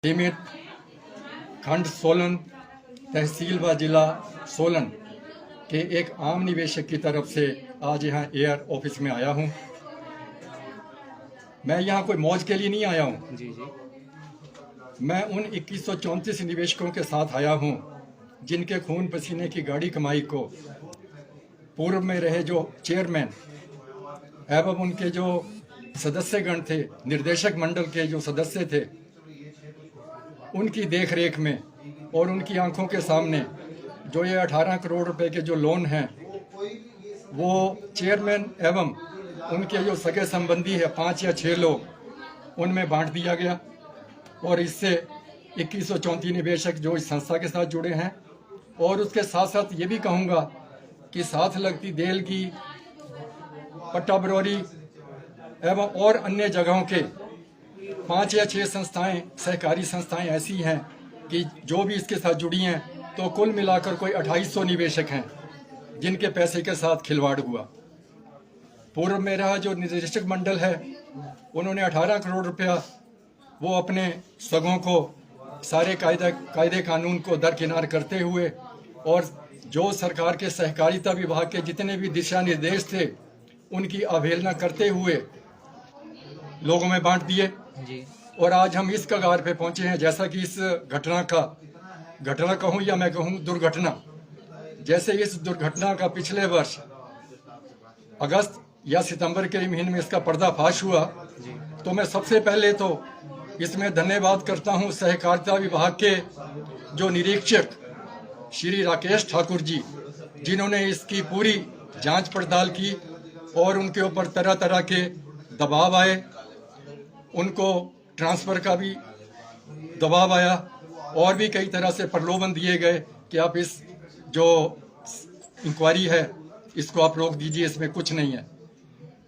सीमित खंड सोलन तहसील व जिला सोलन के एक आम निवेशक की तरफ से आज यहाँ एयर ऑफिस में आया हूँ। मैं यहाँ कोई मौज के लिए नहीं आया हूँ। जी जी। मैं उन 2134 निवेशकों के साथ आया हूँ जिनके खून पसीने की गाढ़ी कमाई को पूर्व में रहे जो चेयरमैन एवं उनके जो सदस्यगण थे, निर्देशक मंडल के जो सदस्य थे, उनकी देखरेख में और उनकी आंखों के सामने जो ये 18 करोड़ रुपए के जो लोन हैं वो चेयरमैन एवं उनके जो सगे संबंधी है 5 या 6 लोग उनमें बांट दिया गया। और इससे 2134 निवेशक जो इस संस्था के साथ जुड़े हैं। और उसके साथ साथ ये भी कहूँगा कि साथ लगती देल की, पट्टा बरौरी एवं और अन्य जगहों के 5 या 6 संस्थाएं, सहकारी संस्थाएं ऐसी हैं कि जो भी इसके साथ जुड़ी हैं, तो कुल मिलाकर कोई 2800 निवेशक हैं जिनके पैसे के साथ खिलवाड़ हुआ। पूर्व में रहा जो निदेशक मंडल है, उन्होंने 18 करोड़ रुपया वो अपने सगों को सारे कायदे कानून को दरकिनार करते हुए और जो सरकार के सहकारिता विभाग के जितने भी दिशा निर्देश थे उनकी अवहेलना करते हुए लोगों में बांट दिए। जी। और आज हम इस कगार पे पहुंचे हैं, जैसा कि इस घटना कहूं या मैं कहूं दुर्घटना, जैसे इस दुर्घटना का पिछले वर्ष अगस्त या सितंबर के महीने में इसका पर्दाफाश हुआ, तो मैं सबसे पहले तो इसमें धन्यवाद करता हूं सहकारिता विभाग के जो निरीक्षक श्री राकेश ठाकुर जी, जिन्होंने इसकी पूरी जांच पड़ताल की और उनके ऊपर तरह तरह के दबाव आए, उनको ट्रांसफर का भी दबाव आया और भी कई तरह से प्रलोभन दिए गए कि आप इस जो इंक्वायरी है इसको आप रोक दीजिए, इसमें कुछ नहीं है।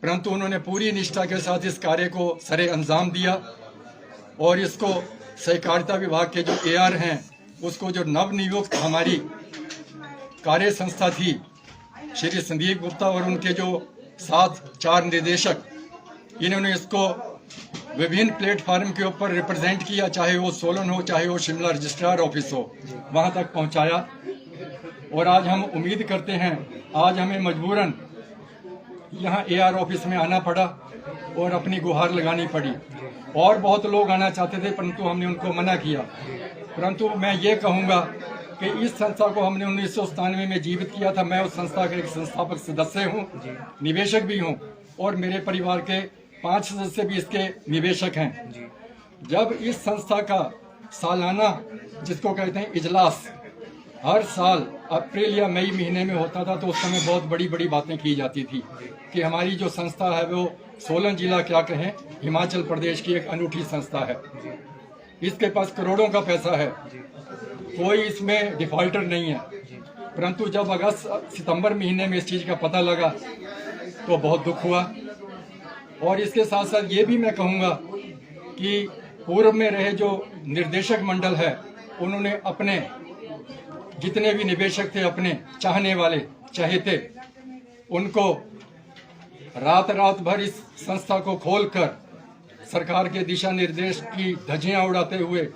परंतु उन्होंने पूरी निष्ठा के साथ इस कार्य को सरे अंजाम दिया और इसको सहकारिता विभाग के जो एआर हैं उसको जो नवनियुक्त हमारी कार्य संस्था थी श्री संदीप गुप्ता और उनके जो साथ 4 निर्देशक, इन्होंने इसको विभिन्न प्लेटफार्म के ऊपर रिप्रेजेंट किया, चाहे वो सोलन हो, चाहे वो शिमला रजिस्ट्रार ऑफिस हो, वहां तक पहुंचाया। और आज हम उम्मीद करते हैं, आज हमें मजबूरन यहाँ एआर ऑफिस में आना पड़ा और अपनी गुहार लगानी पड़ी। और बहुत लोग आना चाहते थे परंतु हमने उनको मना किया। परंतु मैं ये कहूँगा कि इस संस्था को हमने 1997 में जीवित किया था। मैं उस संस्था का एक संस्थापक सदस्य हूँ, निवेशक भी हूँ और मेरे परिवार के 5 सदस्य भी इसके निवेशक हैं। जब इस संस्था का सालाना, जिसको कहते हैं इजलास, हर साल अप्रैल या मई महीने में होता था, तो उस समय बहुत बड़ी बड़ी बातें की जाती थी कि हमारी जो संस्था है वो सोलन जिला, क्या कहें, हिमाचल प्रदेश की एक अनूठी संस्था है। इसके पास करोड़ों का पैसा है, कोई इसमें डिफॉल्टर नहीं है। परंतु जब अगस्त सितंबर महीने में इस चीज़ का पता लगा तो बहुत दुख हुआ। और इसके साथ साथ ये भी मैं कहूँगा कि पूर्व में रहे जो निर्देशक मंडल है, उन्होंने अपने जितने भी निवेशक थे, अपने चाहने वाले चहेते, उनको रात भर इस संस्था को खोलकर सरकार के दिशा निर्देश की धज्जियां उड़ाते हुए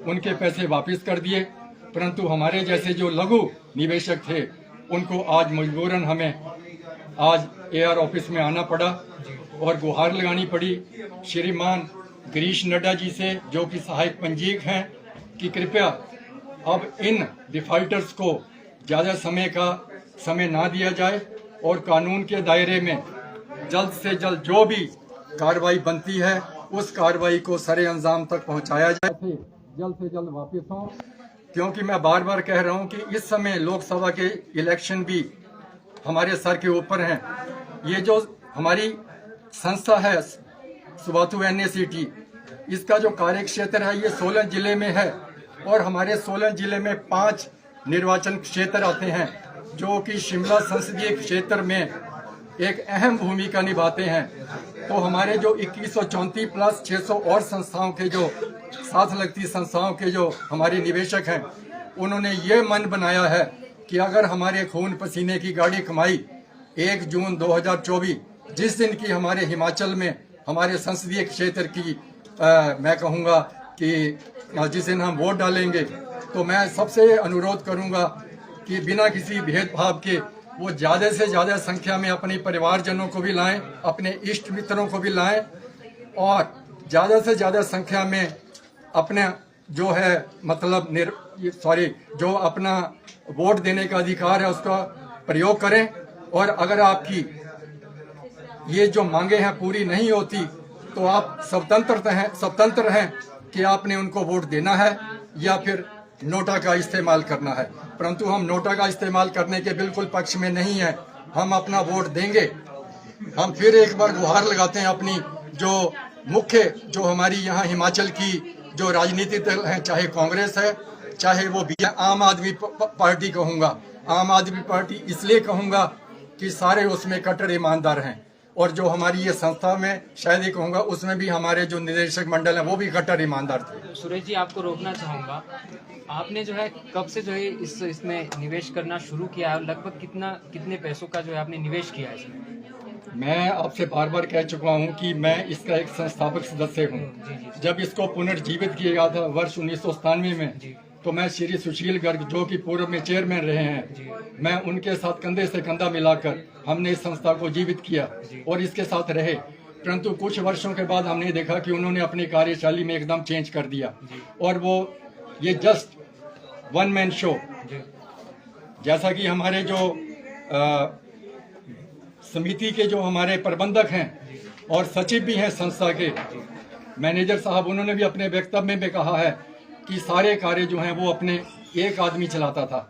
उनके पैसे वापस कर दिए। परंतु हमारे जैसे जो लघु निवेशक थे उनको आज मजबूरन हमें आज एआर ऑफिस में आना पड़ा और गुहार लगानी पड़ी श्रीमान गिरीश नड्डा जी से, जो कि सहायक पंजीयक हैं, कि कृपया अब इन डिफॉल्टर्स को ज़्यादा समय ना दिया जाए और कानून के दायरे में जल्द से जल्द जो भी कार्रवाई बनती है उस कार्रवाई को सरे अंजाम तक पहुंचाया जाए, जल्द से जल्द वापस हों। क्योंकि मैं बार बार कह रहा हूं कि इस समय लोकसभा के इलेक्शन भी हमारे सर के ऊपर हैं। ये जो हमारी संस्था है सुबाथु NACT, इसका जो कार्य क्षेत्र है ये सोलन जिले में है और हमारे सोलन जिले में 5 निर्वाचन क्षेत्र आते हैं जो कि शिमला संसदीय क्षेत्र में एक अहम भूमिका निभाते हैं। तो हमारे जो 2134 प्लस 600 और संस्थाओं के जो साथ लगती संस्थाओं के जो हमारे निवेशक हैं, उन्होंने ये मन बनाया है कि अगर हमारे खून पसीने की गाढ़ी कमाई 1 जून 2024 जिस दिन की हमारे हिमाचल में हमारे संसदीय क्षेत्र की मैं कहूँगा कि जिस दिन हम वोट डालेंगे, तो मैं सबसे अनुरोध करूंगा कि बिना किसी भेदभाव के वो ज़्यादा से ज़्यादा संख्या में अपने परिवारजनों को भी लाएं, अपने इष्ट मित्रों को भी लाएं और ज़्यादा से ज़्यादा संख्या में अपने जो है मतलब जो अपना वोट देने का अधिकार है उसका प्रयोग करें। और अगर आपकी ये जो मांगे हैं पूरी नहीं होती तो आप स्वतंत्र हैं कि आपने उनको वोट देना है या फिर नोटा का इस्तेमाल करना है। परंतु हम नोटा का इस्तेमाल करने के बिल्कुल पक्ष में नहीं है, हम अपना वोट देंगे। हम फिर एक बार गुहार लगाते हैं अपनी जो हमारी यहाँ हिमाचल की जो राजनीतिक दल है, चाहे कांग्रेस है चाहे वो आम आदमी पार्टी कहूँगा। आम आदमी पार्टी इसलिए कहूँगा कि सारे उसमें कट्टर ईमानदार हैं और जो हमारी ये संस्था में शायद ही कहूँगा उसमें भी हमारे जो निदेशक मंडल है वो भी कट्टर ईमानदार थे। सुरेश जी, आपको रोकना चाहूँगा, आपने जो है कब से जो है इसमें निवेश करना शुरू किया है और लगभग कितने पैसों का जो है आपने निवेश किया है इसमें? मैं आपसे बार बार कह चुका हूं कि मैं इसका एक संस्थापक सदस्य हूं। जब इसको पुनर्जीवित किया गया था वर्ष 1997 में, तो मैं श्री सुशील गर्ग जो कि पूर्व में चेयरमैन रहे हैं, मैं उनके साथ कंधे से कंधा मिलाकर हमने इस संस्था को जीवित किया और इसके साथ रहे। परंतु कुछ वर्षों के बाद हमने देखा कि उन्होंने अपनी कार्यशैली में एकदम चेंज कर दिया और वो ये जस्ट वन मैन शो, जैसा कि हमारे जो समिति के जो हमारे प्रबंधक हैं और सचिव भी हैं संस्था के, मैनेजर साहब, उन्होंने भी अपने वक्तव्य में कहा है कि सारे कार्य जो हैं वो अपने एक आदमी चलाता था।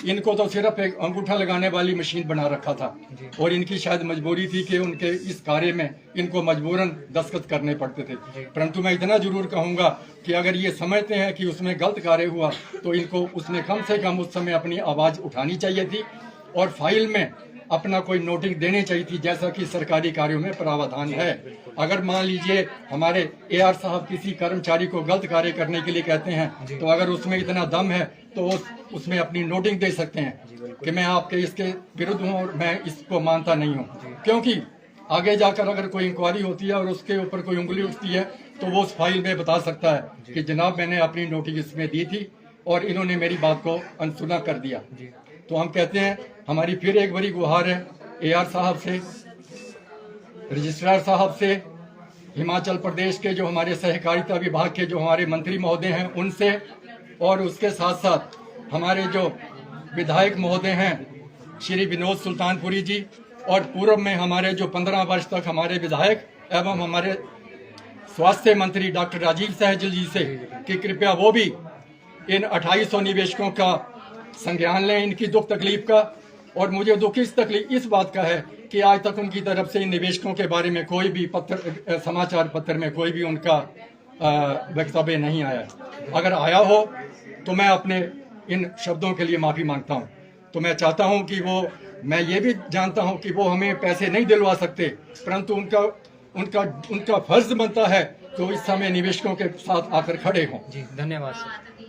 इनको तो सिर्फ एक अंगूठा लगाने वाली मशीन बना रखा था और इनकी शायद मजबूरी थी कि उनके इस कार्य में इनको मजबूरन दस्तखत करने पड़ते थे। परंतु मैं इतना जरूर कहूंगा कि अगर ये समझते हैं कि उसमें गलत कार्य हुआ तो इनको उसमें कम से कम उस समय अपनी आवाज उठानी चाहिए थी और फाइल में अपना कोई नोटिस देनी चाहिए थी, जैसा कि सरकारी कार्यों में प्रावधान है। अगर मान लीजिए हमारे AR साहब किसी कर्मचारी को गलत कार्य करने के लिए कहते हैं तो अगर उसमें इतना दम है तो उसमें अपनी नोटिस दे सकते हैं कि मैं आपके इसके विरुद्ध हूं और मैं इसको मानता नहीं हूं, क्योंकि आगे जाकर अगर कोई इंक्वायरी होती है और उसके ऊपर कोई उंगली उठती है तो वो उस फाइल में बता सकता है कि जनाब मैंने अपनी नोटिस इसमें दी थी और इन्होंने मेरी बात को अनसुना कर दिया। तो हम कहते हैं हमारी फिर एक बड़ी गुहार है AR साहब से, रजिस्ट्रार साहब से, हिमाचल प्रदेश के जो हमारे सहकारिता विभाग के जो हमारे मंत्री महोदय हैं उनसे, और उसके साथ साथ हमारे जो विधायक महोदय हैं श्री विनोद सुल्तानपुरी जी, और पूर्व में हमारे जो 15 वर्ष तक हमारे विधायक एवं हमारे स्वास्थ्य मंत्री डॉक्टर राजीव सहजल जी से कि कृपया वो भी इन 2800 निवेशकों का संज्ञान लें, इनकी दुख तकलीफ का। और मुझे दुख इस तकलीफ इस बात का है कि आज तक उनकी तरफ से इन निवेशकों के बारे में कोई भी समाचार पत्र में कोई भी उनका वक्तव्य नहीं आया। अगर आया हो तो मैं अपने इन शब्दों के लिए माफी मांगता हूं। तो मैं चाहता हूं कि मैं ये भी जानता हूं कि वो हमें पैसे नहीं दिलवा सकते, परंतु उनका फर्ज बनता है तो इस समय निवेशकों के साथ आकर खड़े हों। जी, धन्यवाद सर।